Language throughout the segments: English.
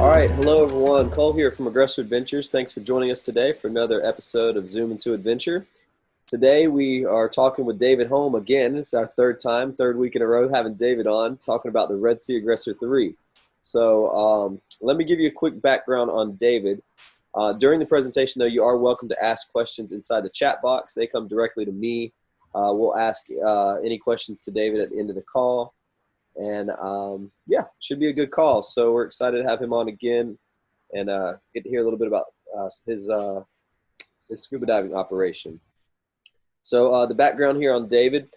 All right, hello everyone. Cole here from Aggressor Adventures. Thanks for joining us today for another episode of Zoom Into Adventure. Today we are talking with David Holm again. It's our third week in a row having David on, talking about the Red Sea Aggressor 3. So let me give you a quick background on David. During the presentation, though, you are welcome to ask questions inside the chat box. They come directly to me. We'll ask any questions to David at the end of the call. And yeah, should be a good call. So we're excited to have him on again and get to hear a little bit about his scuba diving operation. So the background here on David.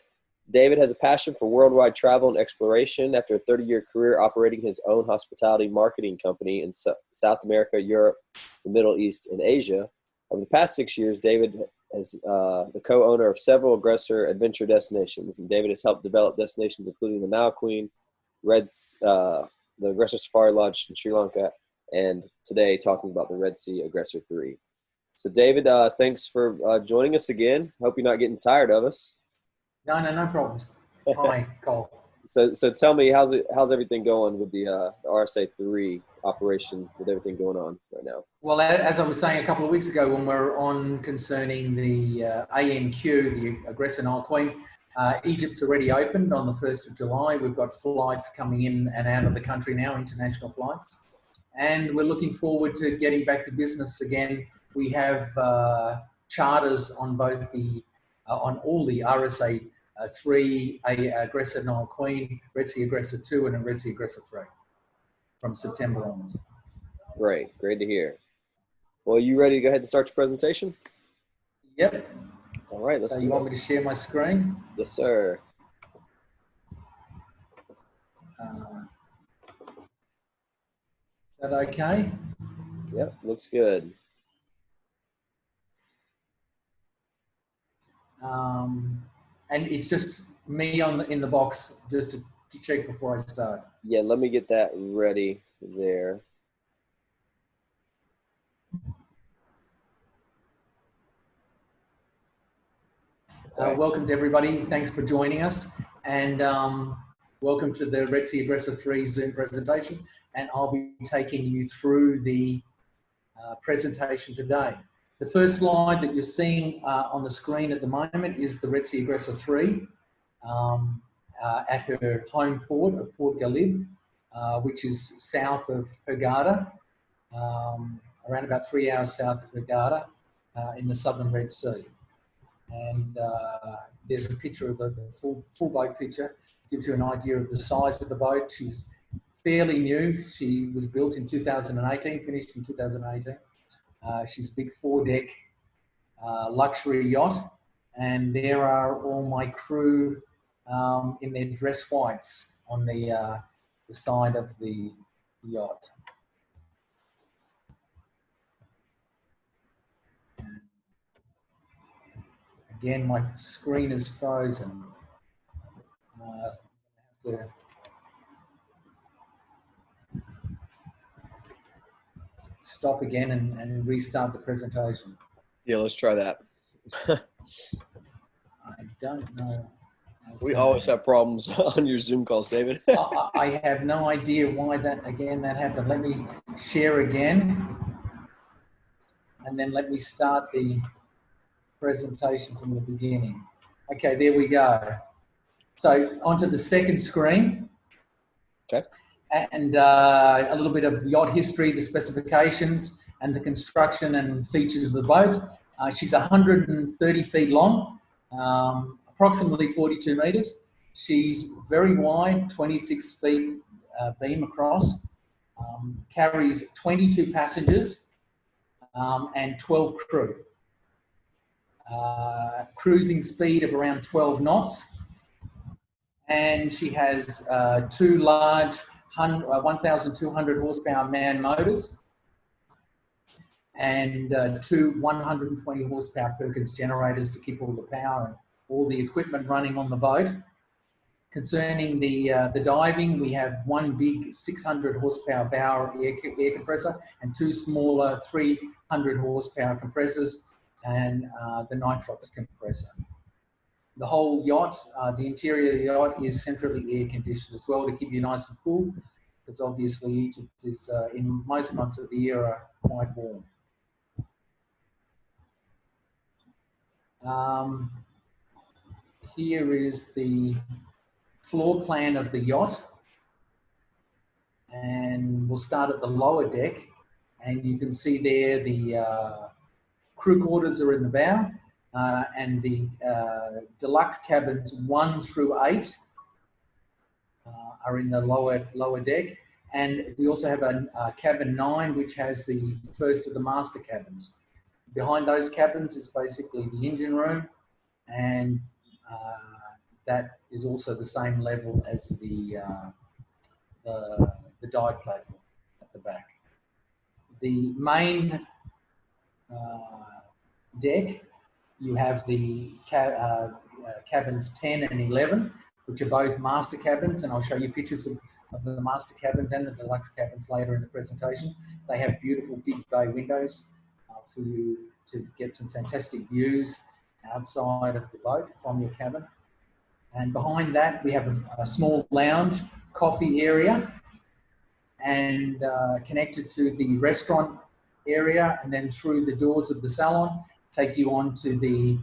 David has a passion for worldwide travel and exploration after a 30-year career operating his own hospitality marketing company in South America, Europe, the Middle East, and Asia. Over the past 6 years, David is the co-owner of several Aggressor adventure destinations, and David has helped develop destinations including the Nile Queen, the Aggressor Safari Lodge in Sri Lanka, and today talking about the Red Sea Aggressor 3. So David, thanks for joining us again. Hope you're not getting tired of us. No problems. Hi, Cole. So tell me, how's everything going with the RSA 3 operation, with everything going on right now? Well, as I was saying a couple of weeks ago when we were on concerning the ANQ, the Aggressor Nile Queen, Egypt's already opened on the 1st of July. We've got flights coming in and out of the country now, international flights. And we're looking forward to getting back to business again. We have charters on both on all the RSA 3, Aggressor Nile Queen, Red Sea Aggressor 2, and a Red Sea Aggressor 3 from September onwards. Great to hear. Well, you ready to go ahead and start your presentation? Yep. All right, let's So you want me to share my screen? Yes, sir. Is that okay? Yep, looks good. And it's just me in the box just to check before I start. Yeah, let me get that ready there. Welcome to everybody. Thanks for joining us. And welcome to the Red Sea Aggressor 3 Zoom presentation. And I'll be taking you through the presentation today. The first slide that you're seeing on the screen at the moment is the Red Sea Aggressor 3 at her home port of Port Galib, which is south of Hurghada, around about 3 hours south of Hurghada in the southern Red Sea. And there's a picture of the full boat picture, gives you an idea of the size of the boat. She's fairly new. She was built in 2018, finished in 2018. She's a big 4-deck luxury yacht, and there are all my crew in their dress whites on the side of the yacht. Again, my screen is frozen. Stop again and restart the presentation. Yeah, let's try that. I don't know. We always have problems on your Zoom calls, David. I have no idea why that happened. Let me share again. And then let me start the presentation from the beginning. Okay, there we go. So onto the second screen. Okay. And a little bit of yacht history, the specifications, and the construction and features of the boat. She's 130 feet long, approximately 42 meters. She's very wide, 26 feet beam across, carries 22 passengers and 12 crew. Cruising speed of around 12 knots. And she has two large 1,200 horsepower man motors and two 120 horsepower Perkins generators to keep all the power and all the equipment running on the boat. Concerning the diving, we have one big 600 horsepower Bauer air compressor and two smaller 300 horsepower compressors and the nitrox compressor. The whole yacht, the interior of the yacht is centrally air conditioned as well to keep you nice and cool. because obviously Egypt is, in most months of the year, are quite warm. Here is the floor plan of the yacht, and we'll start at the lower deck, and you can see there the crew quarters are in the bow, and the deluxe cabins 1 through 8 are in the lower deck, and we also have a cabin 9, which has the first of the master cabins. Behind those cabins is basically the engine room, and that is also the same level as the dive platform at the back. The main deck, you have the cabins 10 and 11, which are both master cabins, and I'll show you pictures of the master cabins and the deluxe cabins later in the presentation. They have beautiful big bay windows for you to get some fantastic views outside of the boat from your cabin. And behind that, we have a small lounge coffee area, and connected to the restaurant area, and then through the doors of the salon, take you on to the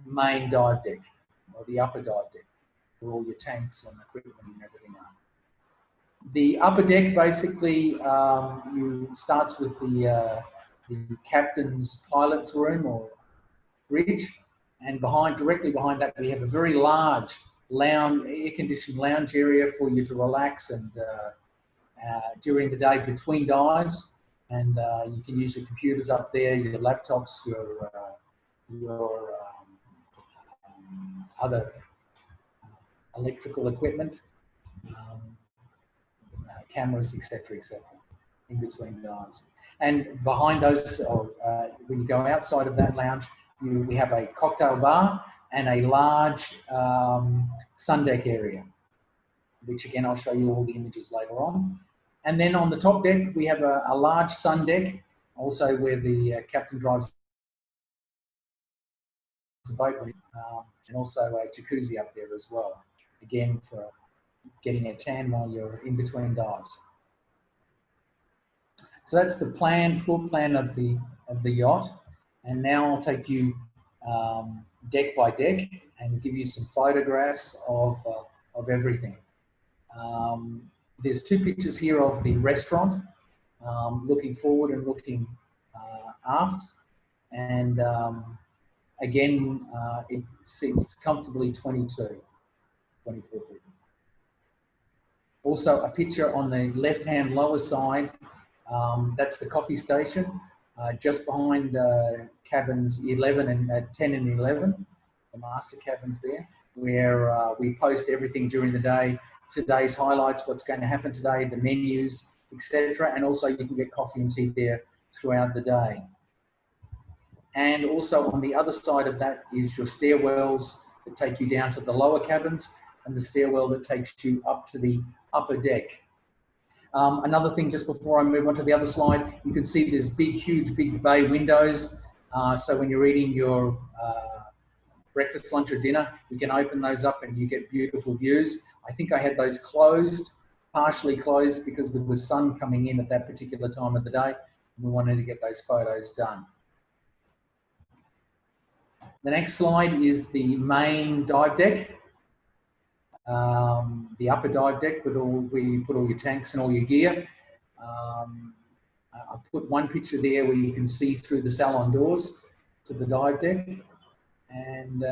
main dive deck, or the upper dive deck, where all your tanks and equipment and everything are. The upper deck basically starts with the captain's pilot's room or bridge, and directly behind that, we have a very large air-conditioned lounge area for you to relax and during the day between dives, and you can use your computers up there, your laptops, your other electrical equipment, cameras, etc., in between dives. And behind those, when you go outside of that lounge, we have a cocktail bar and a large sun deck area, which again, I'll show you all the images later on. And then on the top deck, we have a large sun deck, also where the captain drives the boat, and also a jacuzzi up there as well, again for getting a tan while you're in between dives. So that's the floor plan of the yacht. And now I'll take you deck by deck and give you some photographs of everything. There's 2 pictures here of the restaurant, looking forward and looking aft. And again, it seats comfortably 24 people. Also a picture on the left-hand lower side, that's the coffee station, just behind cabins 11 and 10 and 11, the master cabins there, where we post everything during the day, today's highlights, what's going to happen today, the menus, etc. And also you can get coffee and tea there throughout the day. And also on the other side of that is your stairwells that take you down to the lower cabins, and the stairwell that takes you up to the upper deck. Another thing, just before I move on to the other slide, you can see there's huge bay windows. So when you're eating your breakfast, lunch or dinner, you can open those up and you get beautiful views. I think I had those partially closed, because there was sun coming in at that particular time of the day, and we wanted to get those photos done. The next slide is the main dive deck. The upper dive deck where you put all your tanks and all your gear. I put one picture there where you can see through the salon doors to the dive deck. And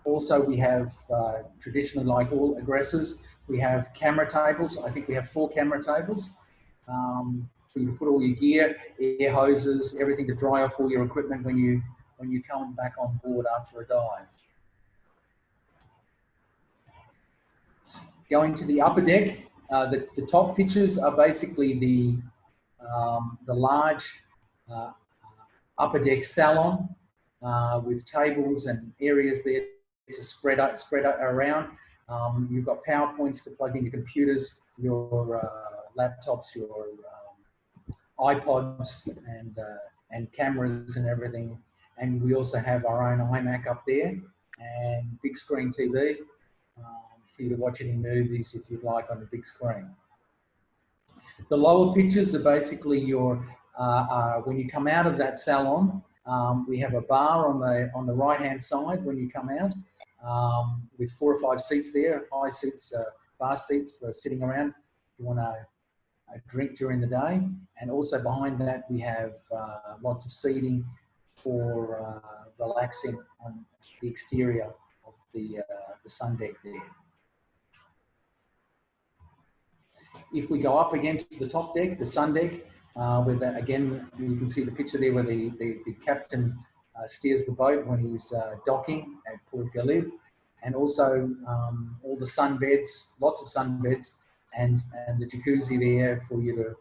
also we have, traditionally, like all aggressors, we have camera tables. I think we have 4 camera tables for you to put all your gear, air hoses, everything to dry off all your equipment when you come back on board after a dive. Going to the upper deck, the top pictures are basically the large upper deck salon with tables and areas there to spread out around. You've got PowerPoints to plug in your computers, your laptops, your iPods, and cameras and everything. And we also have our own iMac up there and big screen TV for you to watch any movies if you'd like on the big screen. The lower pictures are basically your, when you come out of that salon, we have a bar on the right-hand side when you come out, with 4 or 5 seats there, high seats, bar seats for sitting around if you want a drink during the day. And also behind that, we have lots of seating for relaxing on the exterior of the sun deck there. If we go up again to the top deck, the sun deck, with again, you can see the picture there where the captain steers the boat when he's docking at Port Galib, and also all the sunbeds, lots of sunbeds, and the jacuzzi there for you to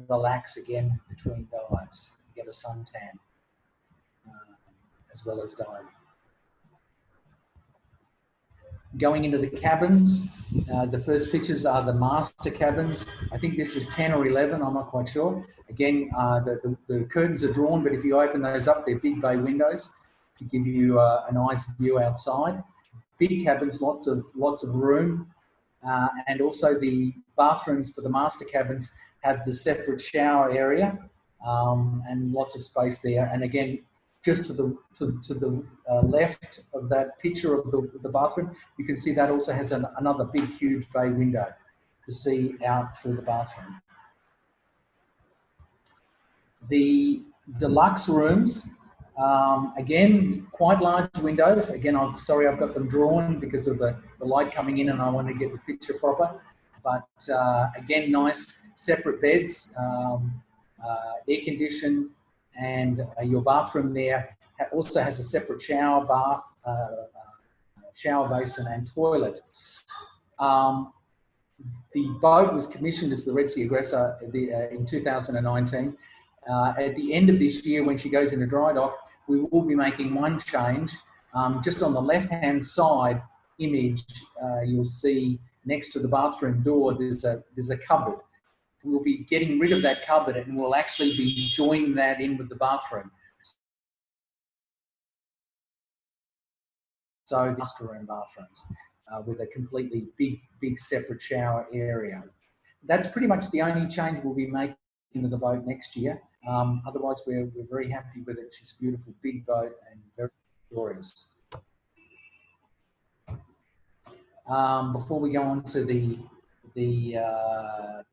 relax again between dives, get a suntan, as well as diving. Going into the cabins, the first pictures are the master cabins. I think this is 10 or 11, I'm not quite sure. Again, the curtains are drawn, but if you open those up, they're big bay windows to give you a nice view outside. Big cabins, lots of room, and also the bathrooms for the master cabins have the separate shower area, and lots of space there. And again, just to the left of that picture of the bathroom, you can see that also has another big, huge bay window to see out through the bathroom. The deluxe rooms, again, quite large windows. Again, I'm sorry I've got them drawn because of the light coming in and I want to get the picture proper. But again, nice separate beds, air conditioned, and your bathroom there also has a separate shower, bath, shower basin and toilet. The boat was commissioned as the Red Sea Aggressor in 2019. At the end of this year, when she goes into dry dock, we will be making one change. Just on the left-hand side image, you'll see next to the bathroom door, there's a cupboard. We'll be getting rid of that cupboard and we'll actually be joining that in with the bathroom. So master room bathrooms with a completely big separate shower area. That's pretty much the only change we'll be making into the boat next year. Otherwise, we're very happy with it. She's a beautiful big boat and very glorious. Before we go on to the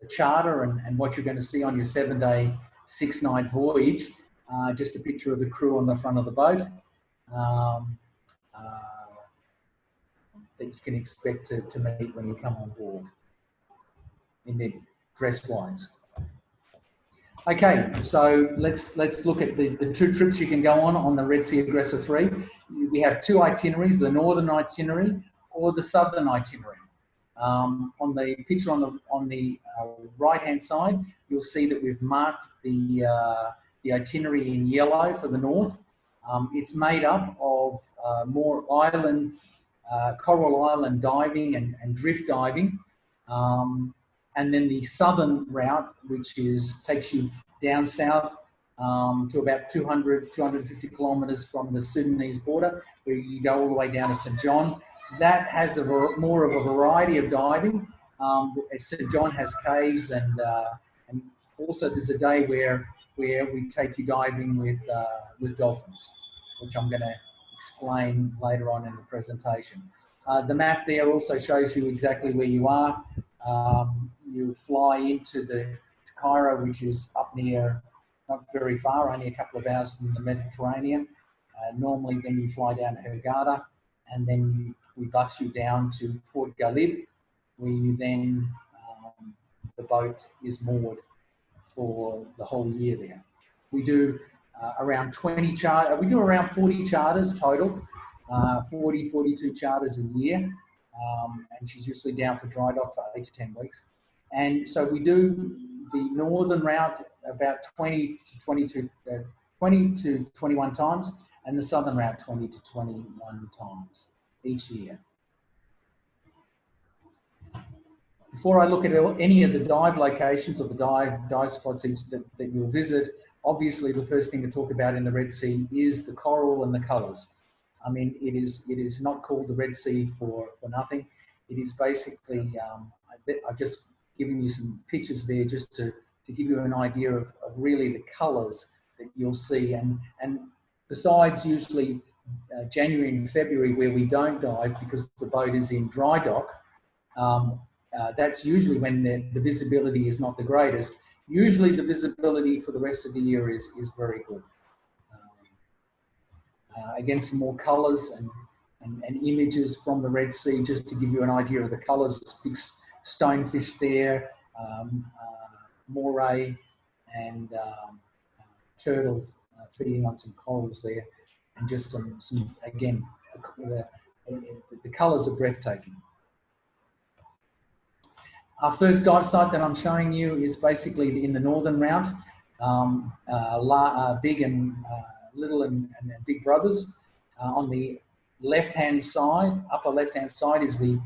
charter and what you're going to see on your 7-day, 6-night voyage, just a picture of the crew on the front of the boat that you can expect to meet when you come on board in their dress whites. Okay, so let's look at the 2 trips you can go on the Red Sea Aggressor 3. We have 2 itineraries, the northern itinerary or the southern itinerary. On the picture on the right-hand side, you'll see that we've marked the itinerary in yellow for the north. It's made up of more island, coral island diving and drift diving. And then the southern route, which takes you down south to about 250 kilometres from the Sudanese border, where you go all the way down to St. John. That has more of a variety of diving. St. John has caves and also there's a day where we take you diving with dolphins, which I'm going to explain later on in the presentation. The map there also shows you exactly where you are. You fly into Cairo, which is up near, not very far, only a couple of hours from the Mediterranean. Normally then you fly down to Hurghada, and then we bus you down to Port Galib, where you then, the boat is moored for the whole year there. We do around 20 we do around 40 charters total, 42 charters a year. And she's usually down for dry dock for 8 to 10 weeks. And so we do the northern route about 20 to 21 times, and the southern route 20 to 21 times each year. Before I look at any of the dive locations or the dive spots that you'll visit, obviously the first thing to talk about in the Red Sea is the coral and the colours. I mean, it is not called the Red Sea for nothing. It is basically, I've just giving you some pictures there just to give you an idea of really the colours that you'll see. And besides usually January and February where we don't dive because the boat is in dry dock, that's usually when the visibility is not the greatest. Usually the visibility for the rest of the year is very good. Again, some more colours and images from the Red Sea just to give you an idea of the colours. It's big stonefish there, moray and turtle feeding on some corals there, and just some again, the colours are breathtaking. Our first dive site that I'm showing you is basically in the northern route, big and little and big brothers. On the left-hand side, upper left-hand side is the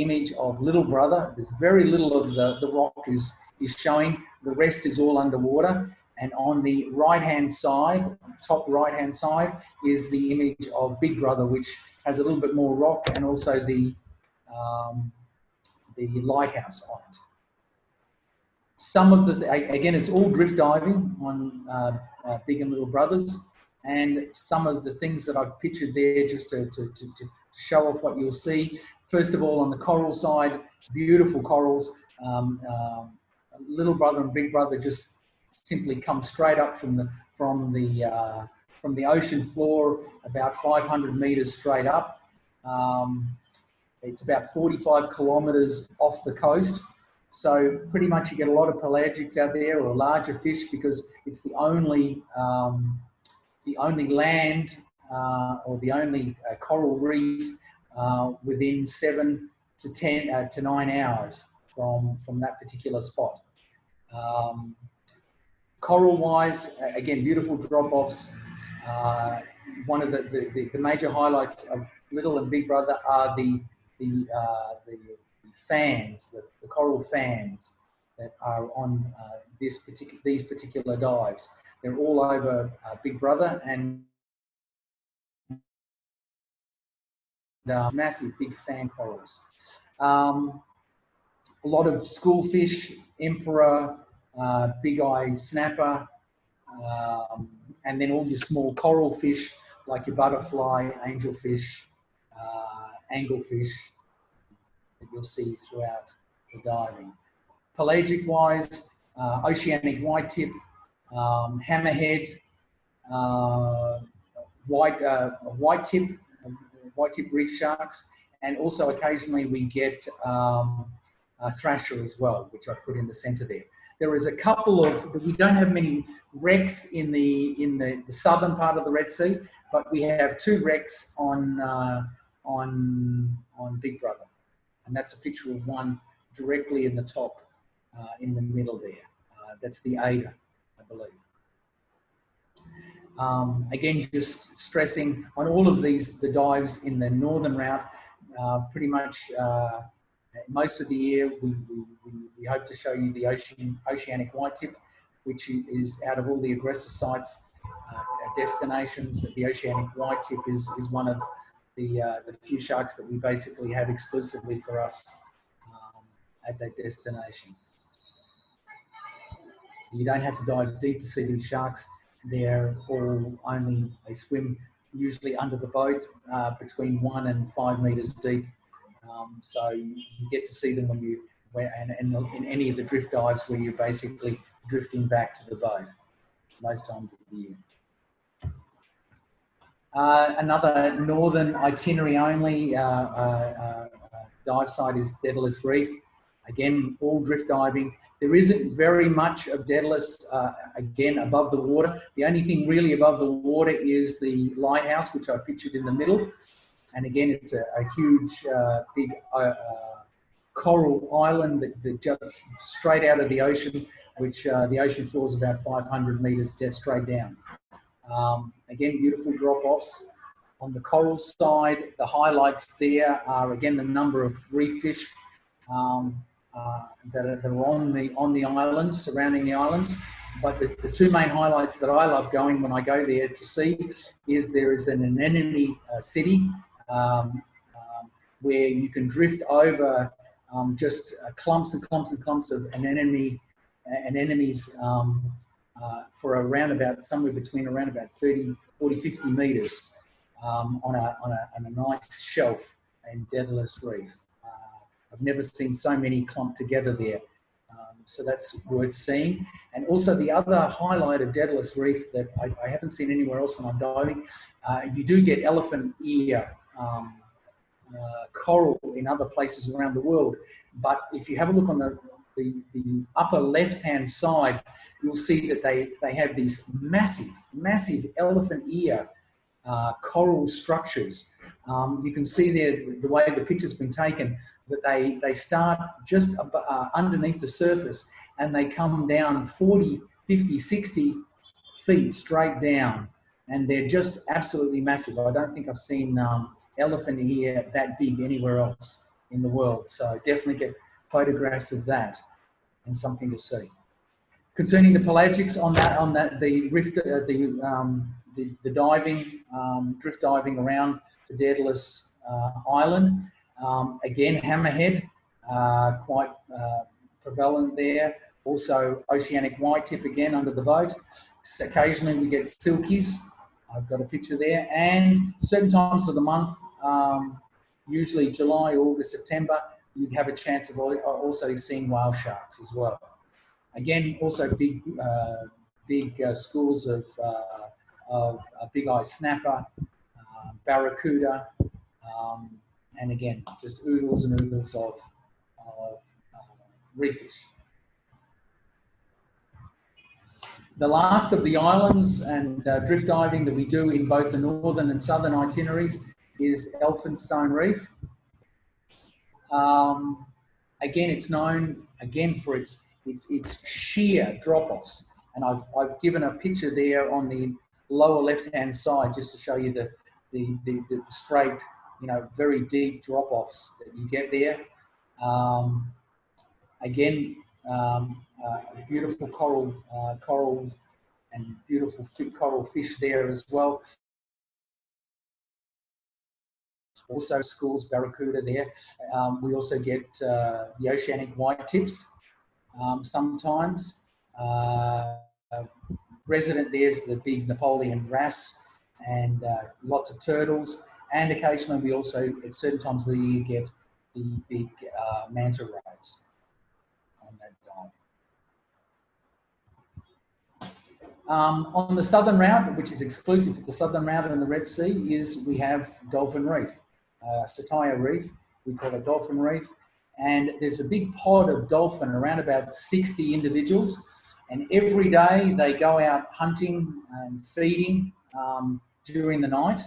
image of little brother. There's very little of the rock is showing. The rest is all underwater. And on the right-hand side, top right-hand side, is the image of big brother, which has a little bit more rock and also the lighthouse on it. Some of the, again, it's all drift diving on big and little brothers. And some of the things that I've pictured there just to show off what you'll see. First of all, on the coral side, beautiful corals. Little brother and big brother just simply come straight up from the ocean floor, about 500 meters straight up. It's about 45 kilometers off the coast. So pretty much you get a lot of pelagics out there, or larger fish, because it's the only land or the only coral reef within 7 to 9 hours from that particular spot. Coral-wise, again, beautiful drop-offs. One of the major highlights of Little and Big Brother are the fans, the coral fans that are on these particular dives. They're all over Big Brother and massive big fan corals. A lot of schoolfish, emperor, big eye snapper, and then all your small coral fish like your butterfly, angelfish, anglefish that you'll see throughout the diving. Pelagic wise, oceanic whitetip, hammerhead, whitetip reef sharks, and also occasionally we get thrasher as well, which I put in the center there. There is a couple of, we don't have many wrecks in the southern part of the Red Sea, but we have 2 wrecks on Big Brother, and that's a picture of one directly in the top, in the middle there. That's the Ada, I believe. Again, just stressing on all of these, the dives in the northern route, pretty much most of the year we hope to show you the oceanic whitetip, which is out of all the Aggressor sites, destinations. The oceanic whitetip is one of the few sharks that we basically have exclusively for us at that destination. You don't have to dive deep to see these sharks. They're all they swim usually under the boat between 1 and 5 meters deep. So you get to see them and in any of the drift dives where you're basically drifting back to the boat most times of the year. Another northern itinerary only dive site is Daedalus Reef. Again, all drift diving. There isn't very much of Daedalus, again, above the water. The only thing really above the water is the lighthouse, which I pictured in the middle. And again, it's a huge, big coral island that juts straight out of the ocean, which the ocean floor is about 500 meters straight down. Again, beautiful drop-offs. On the coral side, the highlights there are, again, the number of reef fish that are on the islands, surrounding the islands. But the 2 main highlights that I love going when I go there to see is there is an anemone city where you can drift over just clumps and clumps and clumps of anemones for around about somewhere between around about 30, 40, 50 meters on a nice shelf in Daedalus Reef. I've never seen so many clumped together there. So that's worth seeing. And also the other highlight of Daedalus Reef that I haven't seen anywhere else when I'm diving, you do get elephant ear coral in other places around the world. But if you have a look on the upper left-hand side, you'll see that they have these massive elephant ear coral structures. You can see there the way the picture's been taken, that they start just underneath the surface and they come down 40, 50, 60 feet straight down, and they're just absolutely massive. I don't think I've seen elephant ear that big anywhere else in the world, so definitely get photographs of that and something to see. Concerning the pelagics on that the rift, the diving, drift diving around the Daedalus Island. Again, hammerhead, quite prevalent there. Also, oceanic white-tip again under the boat. So occasionally we get silkies. I've got a picture there. And certain times of the month, usually July, August, September, you'd have a chance of also seeing whale sharks as well. Again, also big schools of big-eye snapper, barracuda, and again, just oodles and oodles of reef fish. The last of the islands and drift diving that we do in both the northern and southern itineraries is Elphinstone Reef. Again, it's known for its sheer drop-offs, and I've given a picture there on the lower left-hand side just to show you the straight, very deep drop-offs that you get there. Again, beautiful corals and beautiful coral fish there as well. Also schools barracuda there. We also get the oceanic white tips sometimes. Resident there's the big Napoleon wrasse and lots of turtles. And occasionally we also, at certain times of the year, get the big manta rays on that dive. On the southern route, which is exclusive to the southern route in the Red Sea, we have Dolphin Reef, Satire Reef. We call it Dolphin Reef. And there's a big pod of dolphin, around about 60 individuals. And every day they go out hunting and feeding during the night.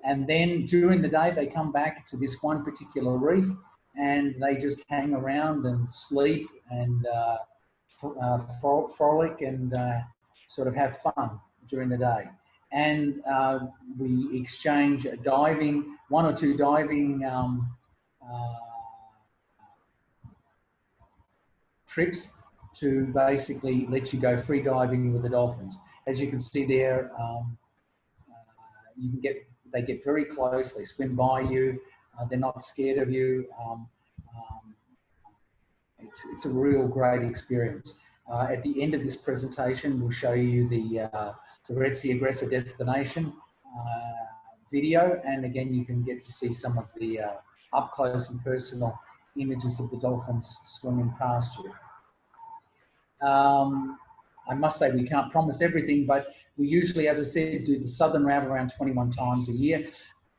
And then during the day, they come back to this one particular reef and they just hang around and sleep and frolic and sort of have fun during the day. And we exchange diving, one or two diving trips to basically let you go free diving with the dolphins. As you can see there, they get very close, they swim by you, they're not scared of you. It's a real great experience. At the end of this presentation, we'll show you the Red Sea Aggressor destination video, and again you can get to see some of the up close and personal images of the dolphins swimming past you. I must say we can't promise everything, but we usually, as I said, do the southern route around 21 times a year.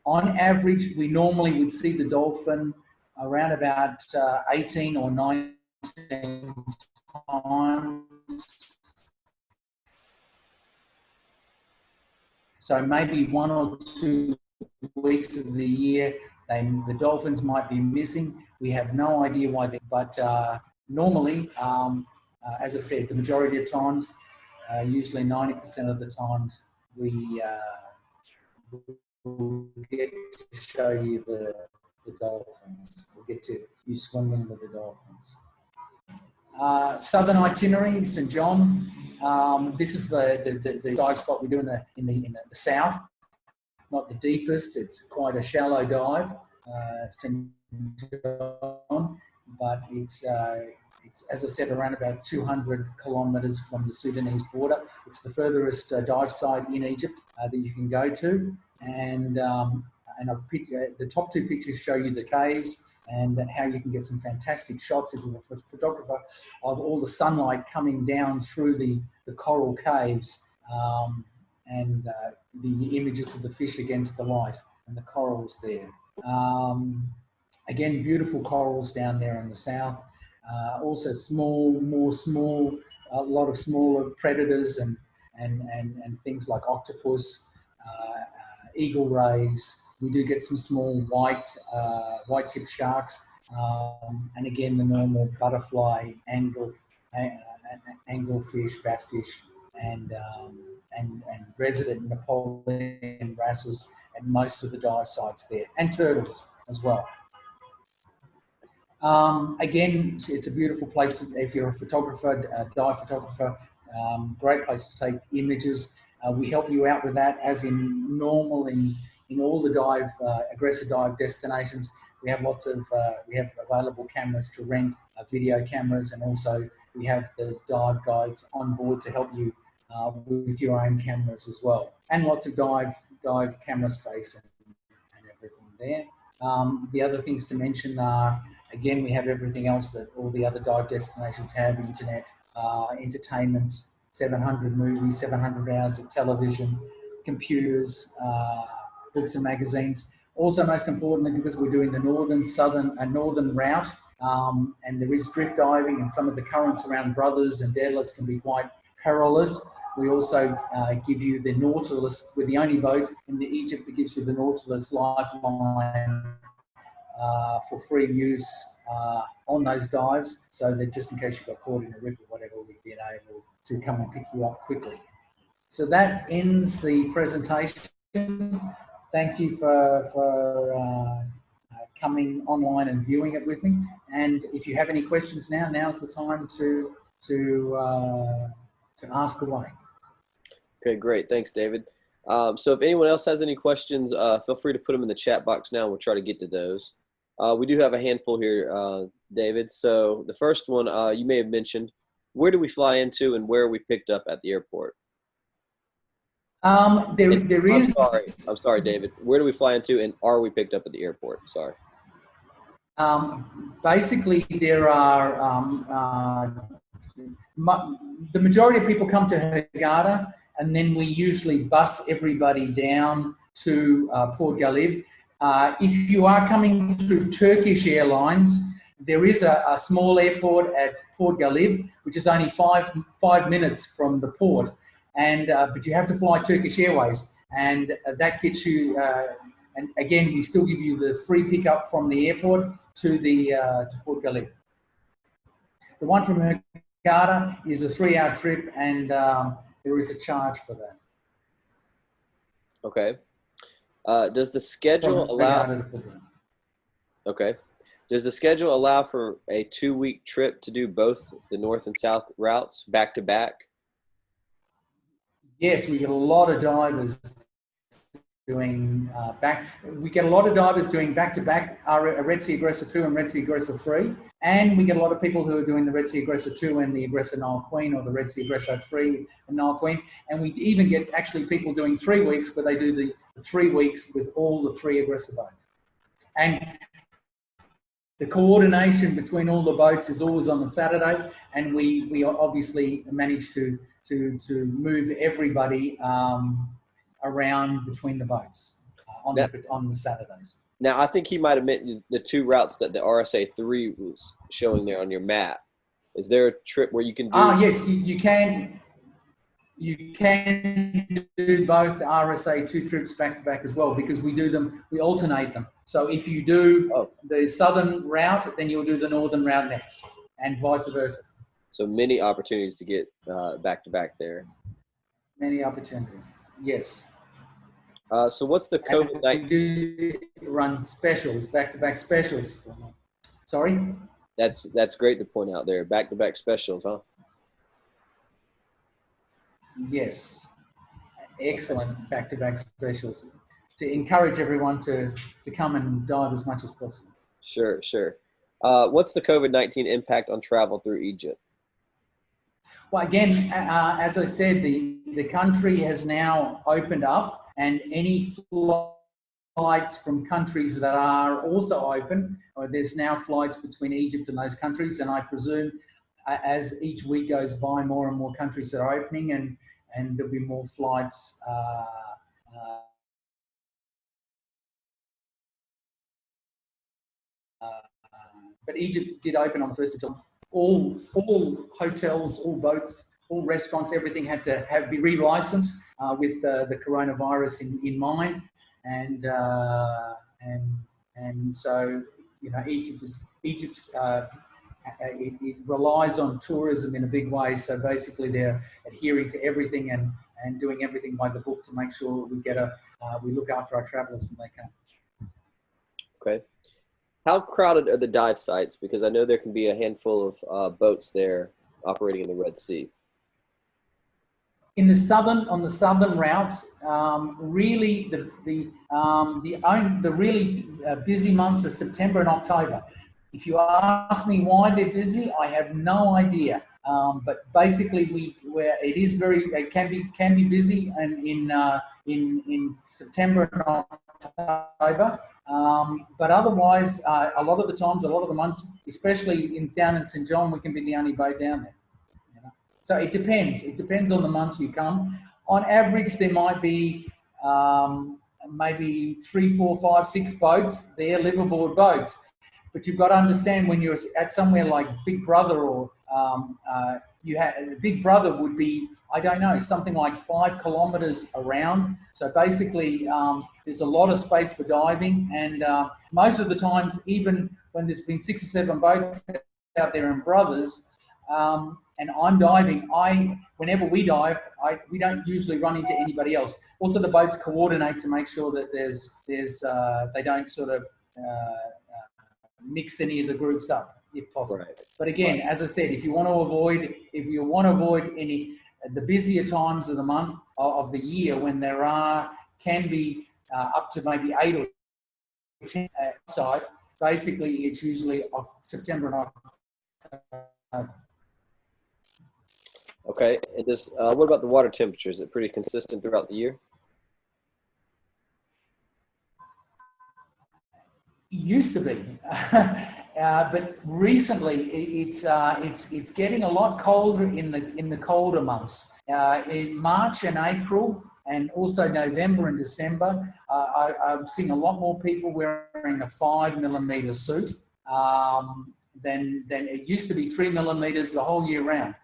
On average, we normally would see the dolphin around about 18 or 19 times. So maybe 1 or 2 weeks of the year, the dolphins might be missing. We have no idea why, but normally, as I said, the majority of times, usually 90% of the times, we will get to show you the dolphins. We'll get to you swimming with the dolphins. Southern itinerary, St. John. This is the dive spot we do in the south. Not the deepest, it's quite a shallow dive, St. John, but but it's as I said, around about 200 kilometres from the Sudanese border. It's the furthest dive site in Egypt that you can go to, and the top two pictures show you the caves and how you can get some fantastic shots if you're a photographer of all the sunlight coming down through the coral caves, and the images of the fish against the light and the corals there. Again, beautiful corals down there in the south. Also a lot of smaller predators and things like octopus, eagle rays. We do get some small white-tipped sharks, and again the normal butterfly, anglefish, batfish, and resident Napoleon wrasses, and most of the dive sites there, and turtles as well. Again, it's a beautiful place if you're a photographer, a dive photographer. Great place to take images. We help you out with that, as in normal in all the Aggressor dive destinations. We have we have available cameras to rent, video cameras, and also we have the dive guides on board to help you with your own cameras as well, and lots of dive camera space and everything there. The other things to mention are, again, we have everything else that all the other dive destinations have: internet, entertainment, 700 movies, 700 hours of television, computers, books and magazines. Also, most importantly, because we're doing the northern route, and there is drift diving, and some of the currents around Brothers and Daedalus can be quite perilous. We also give you the Nautilus. We're the only boat in Egypt that gives you the Nautilus lifeline for free use on those dives, so that just in case you got caught in a rip or whatever, we've been able to come and pick you up quickly. So that ends the presentation. Thank you for coming online and viewing it with me. And if you have any questions now's the time to ask away. Okay, great. Thanks, David. So if anyone else has any questions, feel free to put them in the chat box now, and we'll try to get to those. We do have a handful here, David. So the first one you may have mentioned, where do we fly into and where are we picked up at the airport? I'm sorry, David. Where do we fly into and are we picked up at the airport? Sorry. Basically, there are the majority of people come to Hurghada, and then we usually bus everybody down to Port Galib. If you are coming through Turkish Airlines, there is a small airport at Port Galib, which is only five minutes from the port, and but you have to fly Turkish Airways, and that gets you. And again, we still give you the free pickup from the airport to Port Galib. The one from Hurghada is a 3-hour trip, and there is a charge for that. Okay. Does the schedule allow? Okay. Does the schedule allow for a 2-week trip to do both the north and south routes back to back? Yes, we get a lot of divers doing We get a lot of divers doing back to back Red Sea Aggressor 2 and Red Sea Aggressor 3, and we get a lot of people who are doing the Red Sea Aggressor 2 and the Aggressor Nile Queen, or the Red Sea Aggressor 3 and Nile Queen, and we even get actually people doing 3 weeks where they do the 3 weeks with all the 3 Aggressor boats. And the coordination between all the boats is always on the Saturday, and we obviously manage to move everybody around between the boats on the Saturdays. Now, I think he might have meant the 2 routes that the RSA 3 was showing there on your map. Is there a trip where you can do? Yes, you can. You can do both RSA 2 trips back to back as well, because we alternate them. So if you do the southern route, then you'll do the northern route next, and vice versa. So many opportunities to get back to back there. Many opportunities, yes. So what's the COVID-19? We do run specials, back to back specials. Sorry? That's great to point out there. Back to back specials, huh? Yes, excellent back-to-back specials to encourage everyone to come and dive as much as possible. Sure. What's the COVID-19 impact on travel through Egypt? Well, again, as I said, the country has now opened up, and any flights from countries that are also open, there's now flights between Egypt and those countries, and I presume as each week goes by, more and more countries are opening, and there'll be more flights. But Egypt did open on the 1st of July. All hotels, all boats, all restaurants, everything had to be re-licensed with the coronavirus in mind, and so Egypt's it relies on tourism in a big way. So basically, they're adhering to everything and doing everything by the book to make sure we look after our travellers when they come. Okay. How crowded are the dive sites? Because I know there can be a handful of boats there operating in the Red Sea. On the southern routes, really the really busy months are September and October. If you ask me why they're busy, I have no idea. But basically, it can be busy and in September and October. But otherwise, a lot of the months, especially down in St. John, we can be the only boat down there. So it depends. It depends on the month you come. On average, there might be maybe 3, 4, 5, 6 boats. They're liveaboard boats. But you've got to understand when you're at somewhere like Big Brother, or Big Brother would be, I don't know, something like 5 kilometres around. So basically, there's a lot of space for diving. And most of the times, even when there's been 6 or 7 boats out there in Brothers, and I'm diving, whenever we dive, we don't usually run into anybody else. Also, the boats coordinate to make sure that they don't sort of mix any of the groups up, if possible. Right. But again, as I said, if you want to avoid the busier times of the month of the year, when can be up to maybe 8 or 10 outside, basically it's usually September and October. Okay, and what about the water temperature? Is it pretty consistent throughout the year? It used to be, but recently it's getting a lot colder in the colder months. In March and April, and also November and December, I'm seeing a lot more people wearing a 5 millimeter suit than it used to be 3 millimeters the whole year round.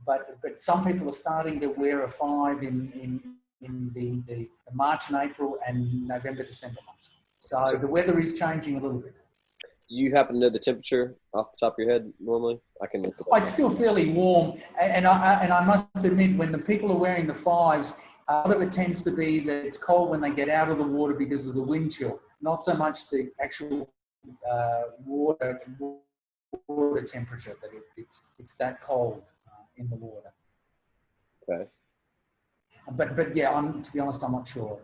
But some people are starting to wear a 5 in the March and April and November, December months. So the weather is changing a little bit. Do you happen to know the temperature off the top of your head normally? I can look it up. It's still fairly warm, and I must admit, when the people are wearing the 5s, a lot of it tends to be that it's cold when they get out of the water because of the wind chill, not so much the actual water temperature, that it's that cold in the water. Okay. But yeah, to be honest, I'm not sure.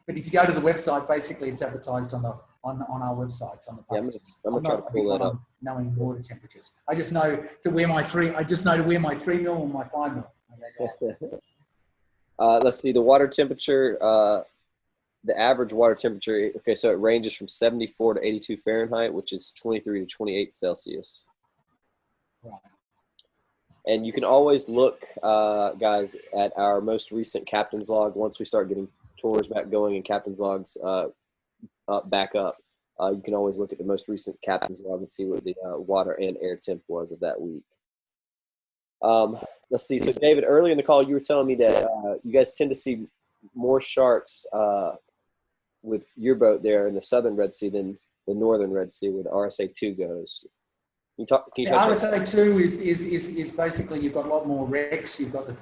But if you go to the website, basically it's advertised on our websites, on the pages. I'm gonna try to pull that up. Knowing water temperatures, I just know to wear my 3 mil and my 5 mil. Let's see the water temperature. The average water temperature. Okay, so it ranges from 74 to 82 Fahrenheit, which is 23 to 28 Celsius. Right. And you can always look, guys, at our most recent captain's log. Once we start getting tours back going and captain's logs back up, you can always look at the most recent captain's log and see what the water and air temp was of that week. Let's see. So, David, earlier in the call, you were telling me that you guys tend to see more sharks with your boat there in the southern Red Sea than the northern Red Sea, where the RSA-2 goes. Can you touch RSA-2 is basically, you've got a lot more wrecks. You've got the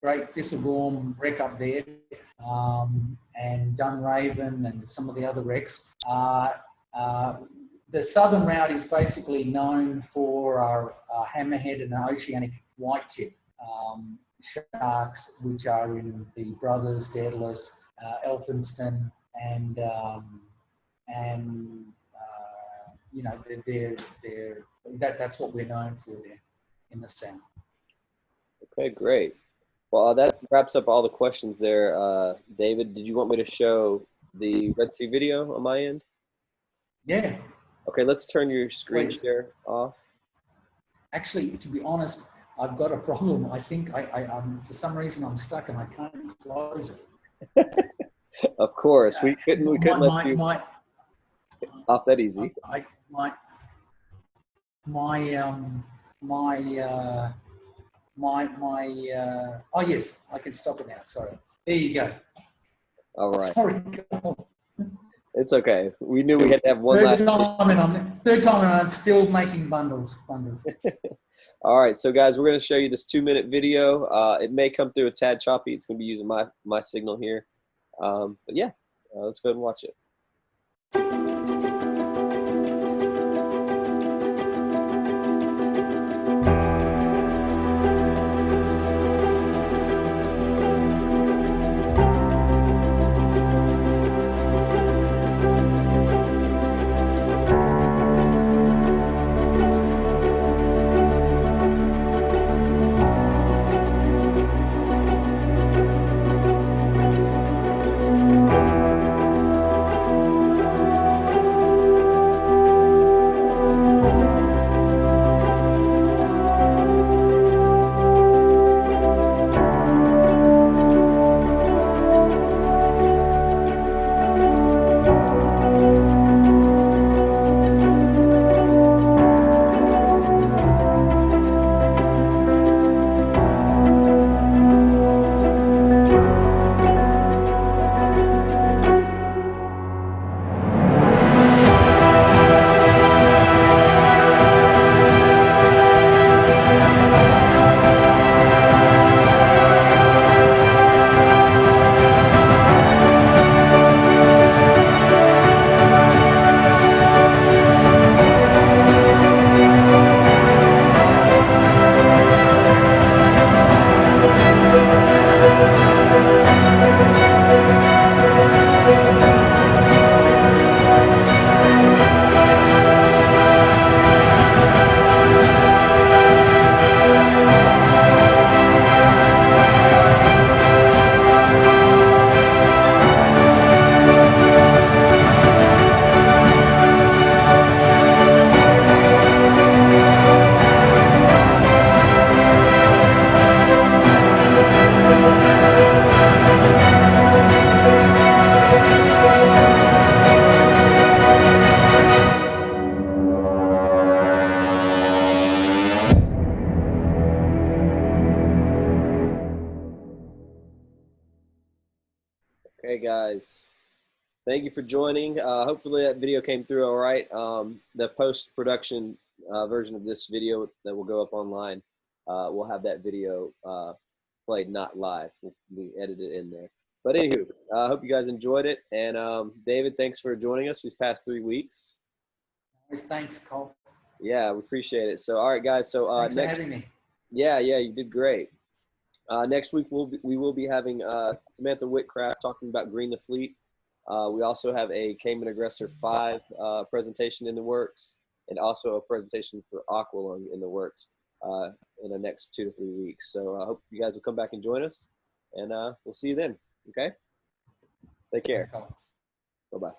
great Thistlegorm wreck up there, and Dunraven and some of the other wrecks. The southern route is basically known for our hammerhead and our oceanic whitetip sharks, which are in the Brothers, Daedalus, Elphinstone, and you know, that's what we're known for there in the south. Okay, great. Well, that wraps up all the questions there. David, did you want me to show the Red Sea video on my end? Yeah. Okay, let's turn your screen share off. Actually, to be honest, I've got a problem. I think I'm for some reason I'm stuck and I can't close it. Of course, we couldn't let you off that easy. Oh yes, I can stop it now. Sorry. There you go. All right. Sorry. It's okay. We knew we had to have one third time and I'm still making bundles. All right, so guys, we're going to show you this 2-minute video. It may come through a tad choppy. It's going to be using my signal here. But yeah, let's go ahead and watch it. Okay, guys, thank you for joining. Hopefully that video came through all right. The post-production version of this video that will go up online, we'll have that video played not live. We edit it in there. But anywho, I hope you guys enjoyed it. And David, thanks for joining us these past 3 weeks. Thanks, Cole. Yeah, we appreciate it. So, all right, guys. So thanks for having me. Yeah, you did great. Next week we will be having Samantha Whitcraft talking about Green the Fleet. We also have a Cayman Aggressor 5 presentation in the works, and also a presentation for Aqualung in the works in the next 2 to 3 weeks. So I hope you guys will come back and join us, and we'll see you then. Okay? Take care. Bye-bye.